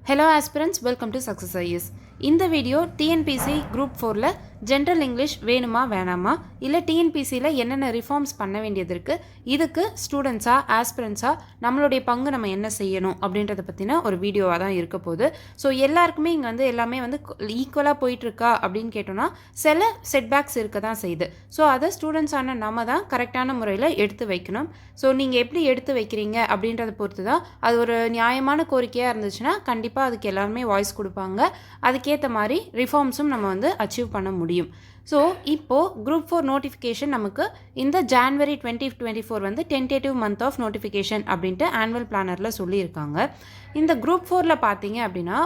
Hello aspirants, welcome to Success IAS. இந்த வீடியோ TNPC group 4ல ஜென்ரல் இங்கிலீஷ் வேணுமா வேணாமா இல்லை டிஎன்பிசியில் என்னென்ன ரிஃபார்ம்ஸ் பண்ண வேண்டியது இருக்குது, இதுக்கு ஸ்டூடெண்ட்ஸாக ஆஸ்பிரண்ட்ஸாக நம்மளுடைய பங்கு நம்ம என்ன செய்யணும் அப்படின்றத பற்றின ஒரு வீடியோவாக தான் இருக்க போகுது. ஸோ எல்லாருக்குமே இங்கே வந்து எல்லாமே வந்து ஈக்குவலாக போயிட்டுருக்கா அப்படின்னு கேட்டோன்னா சில செட்பேக்ஸ் இருக்க தான் செய்யுது. ஸோ அதை ஸ்டூடெண்ட்ஸான நம்ம தான் கரெக்டான முறையில் எடுத்து வைக்கணும். ஸோ நீங்கள் எப்படி எடுத்து வைக்கிறீங்க அப்படின்றத பொறுத்து தான் அது ஒரு நியாயமான கோரிக்கையாக இருந்துச்சுன்னா கண்டிப்பாக அதுக்கு எல்லாருமே வாய்ஸ் கொடுப்பாங்க. அதுக்கேற்ற மாதிரி ரிஃபார்ம்ஸும் நம்ம வந்து அச்சீவ் பண்ண முடியும். ஸோ இப்போது குரூப் 4 நோட்டிஃபிகேஷன் நமக்கு இந்த ஜான்வரி 2024 வந்து டென்டேட்டிவ் மந்த் ஆஃப் நோட்டிஃபிகேஷன் அப்படின்ட்டு ஆனுவல் பிளானரில் சொல்லியிருக்காங்க. இந்த குரூப் 4ல் பார்த்தீங்க அப்படின்னா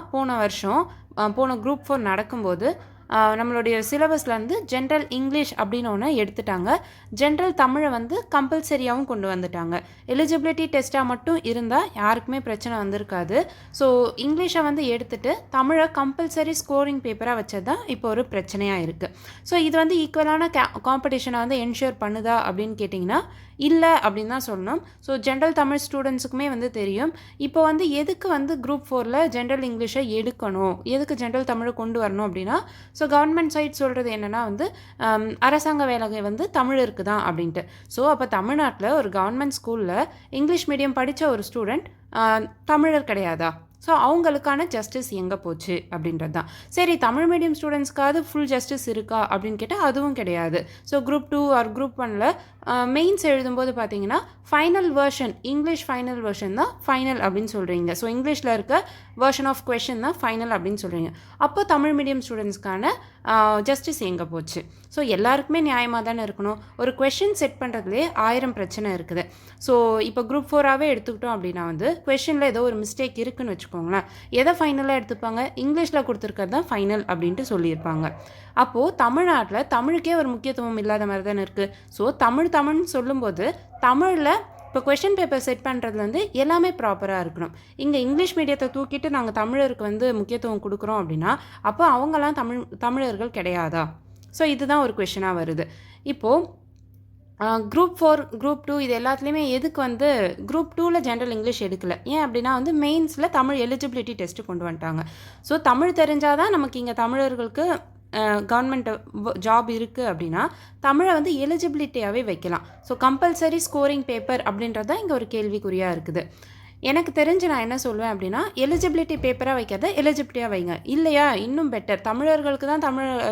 போன குரூப் 4 நடக்கும்போது நம்மளுடைய சிலபஸ்லேருந்து ஜென்ரல் இங்கிலீஷ் அப்படின்னு ஒன்று எடுத்துட்டாங்க. ஜென்ரல் தமிழை வந்து கம்பல்சரியாகவும் கொண்டு வந்துட்டாங்க. எலிஜிபிலிட்டி டெஸ்ட்டாக மட்டும் இருந்தால் யாருக்குமே பிரச்சனை வந்திருக்காது. ஸோ இங்கிலீஷை வந்து எடுத்துகிட்டு தமிழை கம்பல்சரி ஸ்கோரிங் பேப்பராக வச்சது தான் இப்போ ஒரு பிரச்சனையாக இருக்குது. ஸோ இது வந்து ஈக்குவலான காம்படிஷனை வந்து என்ஷூர் பண்ணுதா அப்படின்னு கேட்டிங்கன்னா இல்லை அப்படின்னு தான் சொல்லணும். ஸோ ஜென்ரல் தமிழ் ஸ்டூடெண்ட்ஸுக்குமே வந்து தெரியும் இப்போ வந்து எதுக்கு வந்து குரூப் 4ல் ஜென்ரல் இங்கிலீஷை எடுக்கணும், எதுக்கு ஜென்ரல் தமிழை கொண்டு வரணும் அப்படின்னா, ஸோ கவர்மெண்ட் சைட் சொல்கிறது என்னென்னா வந்து அரசாங்க வேலை வந்து தமிழ் இருக்குதான் அப்படின்ட்டு. ஸோ அப்போ தமிழ்நாட்டில் ஒரு கவர்மெண்ட் ஸ்கூலில் இங்கிலீஷ் மீடியம் படித்த ஒரு ஸ்டூடெண்ட் தமிழர் கிடையாதா? ஸோ அவங்களுக்கான ஜஸ்டிஸ் எங்கே போச்சு அப்படின்றது தான். சரி, தமிழ் மீடியம் ஸ்டூடெண்ட்ஸ்க்காவது ஃபுல் ஜஸ்டிஸ் இருக்கா அப்படின்னு கேட்டால் அதுவும் கிடையாது. ஸோ குரூப் 2 ஆர் குரூப் 1ல் மெயின்ஸ் எழுதும்போது பார்த்தீங்கன்னா final version, English final version தான் ஃபைனல் அப்படின்னு சொல்கிறீங்க. ஸோ இங்கிலீஷில் இருக்க வெர்ஷன் ஆஃப் கொஷின் தான் ஃபைனல் அப்படின்னு சொல்கிறீங்க. அப்போ தமிழ் மீடியம் ஸ்டூடெண்ட்ஸ்க்கான ஜஸ்டிஸ் எங்கே போச்சு? ஸோ எல்லாருக்குமே நியாயமாக தானே இருக்கணும். ஒரு கொஷின் செட் பண்ணுறதுலே 1000 பிரச்சனை இருக்குது. ஸோ இப்போ குரூப் 4ஆகவே எடுத்துக்கிட்டோம் அப்படின்னா வந்து கொஷினில் ஏதோ ஒரு மிஸ்டேக் இருக்குதுன்னு வச்சுக்கோங்களேன், எதை ஃபைனலாக எடுத்துப்பாங்க? இங்கிலீஷில் கொடுத்துருக்கிறது தான் ஃபைனல் அப்படின்ட்டு சொல்லியிருப்பாங்க. அப்போது தமிழ்நாட்டில் தமிழுக்கே ஒரு முக்கியத்துவம் இல்லாத மாதிரி தானே இருக்குது. ஸோ தமிழ்னு சொல்லும்போது தமிழில் இப்போ கொஷின் பேப்பர் செட் பண்ணுறதுல வந்து எல்லாமே ப்ராப்பராக இருக்கணும். இங்கே இங்கிலீஷ் மீடியத்தை தூக்கிட்டு நாங்கள் தமிழருக்கு வந்து முக்கியத்துவம் கொடுக்குறோம் அப்படின்னா அப்போ அவங்களாம் தமிழர்கள் கிடையாதா? ஸோ இதுதான் ஒரு கொஷனாக வருது. இப்போது குரூப் 4 குரூப் 2 இது எல்லாத்துலேயுமே எதுக்கு வந்து குரூப் 2ல் ஜென்ரல் இங்கிலீஷ் எடுக்கலை? ஏன் அப்படின்னா வந்து மெயின்ஸில் தமிழ் எலிஜிபிலிட்டி டெஸ்ட்டு கொண்டு வந்துட்டாங்க. ஸோ தமிழ் தெரிஞ்சால் தான் நமக்கு இங்கே தமிழர்களுக்கு கவர்மெண்ட் ஜாப் இருக்குது அப்படின்னா தமிழை வந்து எலிஜிபிலிட்டியாகவே வைக்கலாம். ஸோ கம்பல்சரி ஸ்கோரிங் பேப்பர் அப்படின்றது தான் இங்கே ஒரு கேள்விக்குறியாக இருக்குது. எனக்கு தெரிஞ்சு நான் என்ன சொல்வேன் அப்படின்னா, எலிஜிபிலிட்டி பேப்பராக வைக்கிறத எலிஜிபிலிட்டியாக வைங்க. இல்லையா இன்னும் பெட்டர், தமிழர்களுக்கு தான்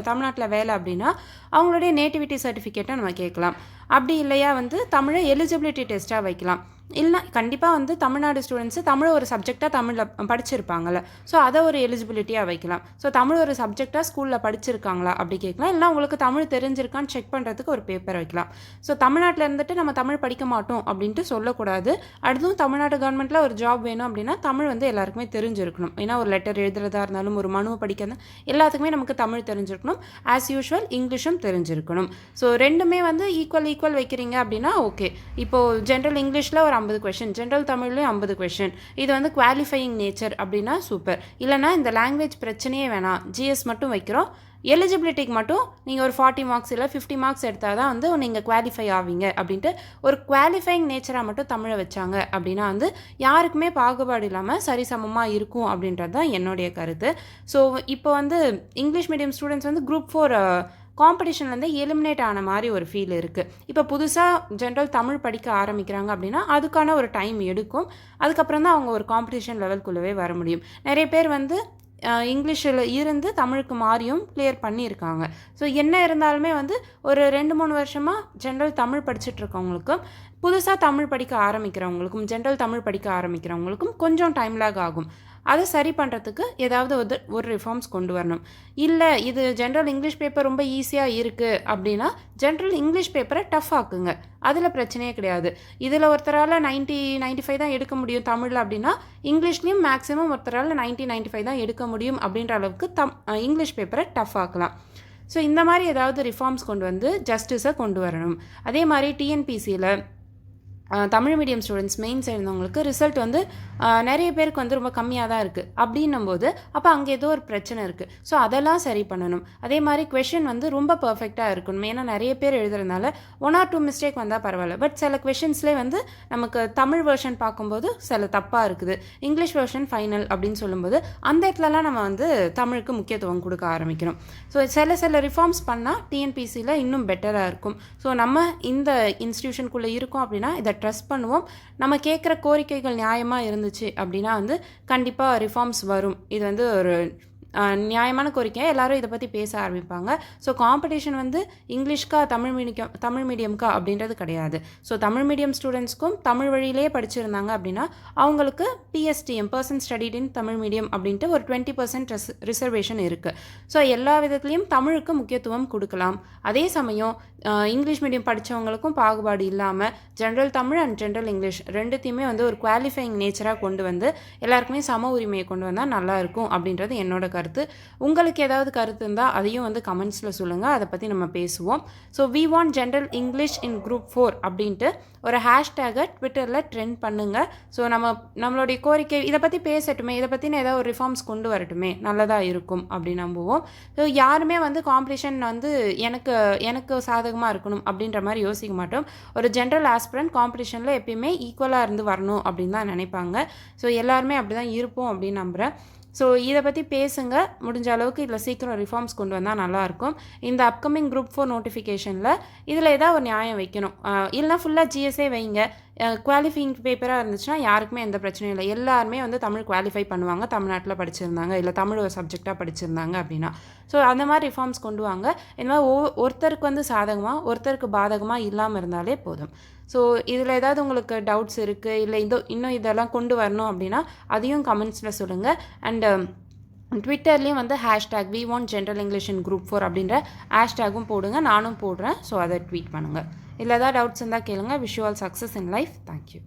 தமிழ்நாட்டில் வேலை அப்படின்னா அவங்களுடைய நேட்டிவிட்டி சர்டிஃபிகேட்டை நம்ம கேட்கலாம். அப்படி இல்லையா வந்து தமிழை எலிஜிபிலிட்டி டெஸ்ட்டாக வைக்கலாம். இல்லை கண்டிப்பாக வந்து தமிழ்நாடு ஸ்டூடெண்ட்ஸு தமிழ் ஒரு சப்ஜெக்டாக தமிழில் படிச்சிருப்பாங்கள்ல, ஸோ அதை ஒரு எலிஜிபிலிட்டியாக வைக்கலாம். ஸோ தமிழ் ஒரு சப்ஜெக்டாக ஸ்கூலில் படிச்சிருக்காங்களா அப்படி கேட்கலாம். இல்லை உங்களுக்கு தமிழ் தெரிஞ்சிருக்கான்னு செக் பண்ணுறதுக்கு ஒரு பேப்பர் வைக்கலாம். ஸோ தமிழ்நாட்டில் இருந்துட்டு நம்ம தமிழ் படிக்க மாட்டோம் அப்படின்ட்டு சொல்லக்கூடாது. அடுத்தும் தமிழ்நாடு கவர்மெண்ட்டில் ஒரு ஜாப் வேணும் அப்படின்னா தமிழ் வந்து எல்லாருக்குமே தெரிஞ்சிருக்கணும். ஏன்னா ஒரு லெட்டர் எழுதுறதா இருந்தாலும் ஒரு மனுவை படிக்கிறது எல்லாத்துக்குமே நமக்கு தமிழ் தெரிஞ்சிருக்கணும். ஆஸ் யூஷுவல் இங்கிலீஷும் தெரிஞ்சிருக்கணும். ஸோ ரெண்டுமே வந்து ஈக்குவல் வைக்கிறீங்க அப்படின்னா ஓகே. இப்போது ஜென்ரல் இங்கிலீஷில் ஒரு 50 கொஷின், ஜென்ரல் தமிழ்லேயும் 50 கொஷின், இது வந்து குவாலிஃபையிங் நேச்சர் அப்படின்னா சூப்பர். இல்லைனா இந்த லாங்குவேஜ் பிரச்சனையே வேணாம், ஜிஎஸ் மட்டும் வைக்கிறோம், எலிஜிபிலிட்டிக்கு மட்டும் நீங்கள் ஒரு 40 மார்க்ஸ் இல்லை 50 மார்க்ஸ் எடுத்தால் தான் வந்து நீங்கள் குவாலிஃபை ஆவீங்க அப்படின்ட்டு ஒரு குவாலிஃபையிங் நேச்சராக மட்டும் தமிழை வச்சாங்க அப்படின்னா வந்து யாருக்குமே பாகுபாடு இல்லாமல் சரிசமமாக இருக்கும் அப்படின்றது தான் என்னுடைய கருத்து. ஸோ இப்போ வந்து இங்கிலீஷ் மீடியம் ஸ்டூடெண்ட்ஸ் வந்து குரூப் 4 காம்படிஷன்லேருந்து எலிமினேட் ஆன மாதிரி ஒரு ஃபீல் இருக்குது. இப்போ புதுசாக ஜென்ரல் தமிழ் படிக்க ஆரம்பிக்கிறாங்க அப்படின்னா அதுக்கான ஒரு டைம் எடுக்கும். அதுக்கப்புறம் தான் அவங்க ஒரு காம்படிஷன் லெவல்குள்ளவே வர முடியும். நிறைய பேர் வந்து இங்கிலீஷில் இருந்து தமிழுக்கு மாறியும் கிளியர் பண்ணியிருக்காங்க. ஸோ என்ன இருந்தாலுமே வந்து ஒரு 2-3 வருஷமாக ஜென்ரல் தமிழ் படிச்சுட்ருக்கவங்களுக்கும் புதுசாக தமிழ் படிக்க ஆரம்பிக்கிறவங்களுக்கும் ஜென்ரல் தமிழ் படிக்க ஆரம்பிக்கிறவங்களுக்கும் கொஞ்சம் டைம் லேக் ஆகும். அதை சரி பண்ணுறதுக்கு ஏதாவது ஒரு ரிஃபார்ம்ஸ் கொண்டு வரணும். இல்லை இது ஜென்ரல் இங்கிலீஷ் பேப்பர் ரொம்ப ஈஸியாக இருக்குது அப்படின்னா ஜென்ரல் இங்கிலீஷ் பேப்பரை டஃப் ஆக்குங்க, அதில் பிரச்சனையே கிடையாது. இதில் ஒருத்தரால் 90-95 தான் எடுக்க முடியும் தமிழில் அப்படின்னா இங்கிலீஷ்லேயும் மேக்ஸிமம் ஒருத்தரால் 90-95 தான் எடுக்க முடியும் அப்படின்ற அளவுக்கு இங்கிலீஷ் பேப்பரை டஃப் ஆக்கலாம். ஸோ இந்த மாதிரி ஏதாவது ரிஃபார்ம்ஸ் கொண்டு வந்து ஜஸ்டிஸை கொண்டு வரணும். அதே மாதிரி டிஎன்பிசியில் தமிழ் மீடியம் ஸ்டூடெண்ட்ஸ் மெயின்ஸ் எழுந்தவங்களுக்கு ரிசல்ட் வந்து நிறைய பேருக்கு வந்து ரொம்ப கம்மியாக தான் இருக்குது அப்படின்னும்போது அப்போ அங்கே ஏதோ ஒரு பிரச்சனை இருக்குது. ஸோ அதெல்லாம் சரி பண்ணணும். அதே மாதிரி கொஷின் வந்து ரொம்ப பர்ஃபெக்டாக இருக்கணும். ஏன்னா நிறைய பேர் எழுதுறதுனால 1 or 2 மிஸ்டேக் வந்தால் பரவாயில்ல. பட் சில கொஷின்ஸ்லேயே வந்து நமக்கு தமிழ் வெர்ஷன் பார்க்கும்போது சில தப்பாக இருக்குது, இங்கிலீஷ் வெர்ஷன் ஃபைனல் அப்படின்னு சொல்லும்போது அந்த இடத்துலலாம் நம்ம வந்து தமிழுக்கு முக்கியத்துவம் கொடுக்க ஆரம்பிக்கணும். ஸோ சில ரிஃபார்ம்ஸ் பண்ணால் டிஎன்பிசியில் இன்னும் பெட்டராக இருக்கும். ஸோ நம்ம இந்த இன்ஸ்டியூஷனுக்குள்ளே இருக்கோம் அப்படின்னா இதை ட்ரஸ்ட் பண்ணுவோம். நம்ம கேட்குற கோரிக்கைகள் நியாயமாக இருந்துச்சு அப்படின்னா வந்து கண்டிப்பாக ரிஃபார்ம்ஸ் வரும். இது வந்து ஒரு நியாயமான கோரிக்கை. எல்லாரும் இதை பற்றி பேச ஆரம்பிப்பாங்க. ஸோ காம்படிஷன் வந்து இங்கிலீஷ்க்கா தமிழ் மீடியம்க்கா அப்படின்றது கிடையாது. ஸோ தமிழ் மீடியம் ஸ்டூடெண்ட்ஸ்க்கும் தமிழ் வழியிலேயே படிச்சிருந்தாங்க அப்படின்னா அவங்களுக்கு PSTM person studied in Tamil medium அப்படின்ட்டு ஒரு 20% ரிசர்வேஷன் இருக்குது. ஸோ எல்லா விதத்துலேயும் தமிழுக்கு முக்கியத்துவம் கொடுக்கலாம். அதே சமயம் இங்கிலீஷ் மீடியம் படித்தவங்களுக்கும் பாகுபாடு இல்லாமல் general Tamil and general English ரெண்டுத்தையுமே வந்து ஒரு குவாலிஃபைங் நேச்சராக கொண்டு வந்து எல்லாருக்குமே சம உரிமையை கொண்டு வந்தால் நல்லாயிருக்கும் அப்படின்றது என்னோட கருத்து. உங்களுக்கு ஏதாவது கருத்து இருந்தால் அதையும் வந்து கமெண்ட்ஸில் சொல்லுங்கள். அதை பற்றி நம்ம பேசுவோம். So we want general English in group 4 அப்படின்ட்டு ஒரு ஹேஷ்டேகை ட்விட்டரில் ட்ரெண்ட் பண்ணுங்கள். ஸோ நம்மளுடைய கோரிக்கை இதை பற்றி பேசட்டுமே, இதை பற்றின ஏதாவது ஒரு ரிஃபார்ம்ஸ் கொண்டு வரட்டுமே, நல்லதாக இருக்கும் அப்படின்னு நம்புவோம். ஸோ யாருமே வந்து காம்படிஷன் வந்து எனக்கு சாதகமாக இருக்கணும் அப்படின்ற மாதிரி யோசிக்க மாட்டோம். ஒரு ஜென்ரல் ஆஸ்பிரண்ட் காம்படிஷனில் எப்பயுமே ஈக்குவலாக இருந்து வரணும் அப்படின்னு தான் நினைப்பாங்க. ஸோ எல்லாருமே அப்படி தான் இருப்போம் அப்படின்னு நம்புகிறேன். ஸோ இதை பற்றி பேசுங்க. முடிஞ்ச அளவுக்கு இதில் சீக்கிரம் ரிஃபார்ம்ஸ் கொண்டு வந்தால் நல்லாயிருக்கும். இந்த அப்கமிங் குரூப் 4 நோட்டிஃபிகேஷனில் இதில் ஏதாவது ஒரு நியாயம் வைக்கணும். இல்லைனா ஃபுல்லாக ஜிஎஸ்ஏ வைங்க. குவாலிஃபைங் பேப்பராக இருந்துச்சுன்னா யாருக்குமே எந்த பிரச்சனையும் இல்லை. எல்லாருமே வந்து தமிழ் குவாலிஃபை பண்ணுவாங்க, தமிழ்நாட்டில் படிச்சிருந்தாங்க, இல்லை தமிழ் ஒரு சப்ஜெக்டாக படிச்சிருந்தாங்க அப்படின்னா. ஸோ அந்த மாதிரி ரிஃபார்ம்ஸ் கொண்டு வாங்க. இந்த மாதிரி ஒருத்தருக்கு வந்து சாதகமாக ஒருத்தருக்கு பாதகமாக இல்லாமல் இருந்தாலே போதும். ஸோ இதில் ஏதாவது உங்களுக்கு டவுட்ஸ் இருக்குது, இல்லை இன்னும் இதெல்லாம் கொண்டு வரணும் அப்படின்னா அதையும் கமெண்ட்ஸில் சொல்லுங்கள். அண்ட் ட்விட்டர்லேயும் வந்து hashtag we want general English in group 4 அப்படின்ற ஹேஷ்டேக்கும் போடுங்க. நானும் போடுறேன். ஸோ அதை ட்வீட் பண்ணுங்கள். இல்லை ஏதாவது டவுட்ஸ் இருந்தால் கேளுங்க. Wish you all success in life. Thank you.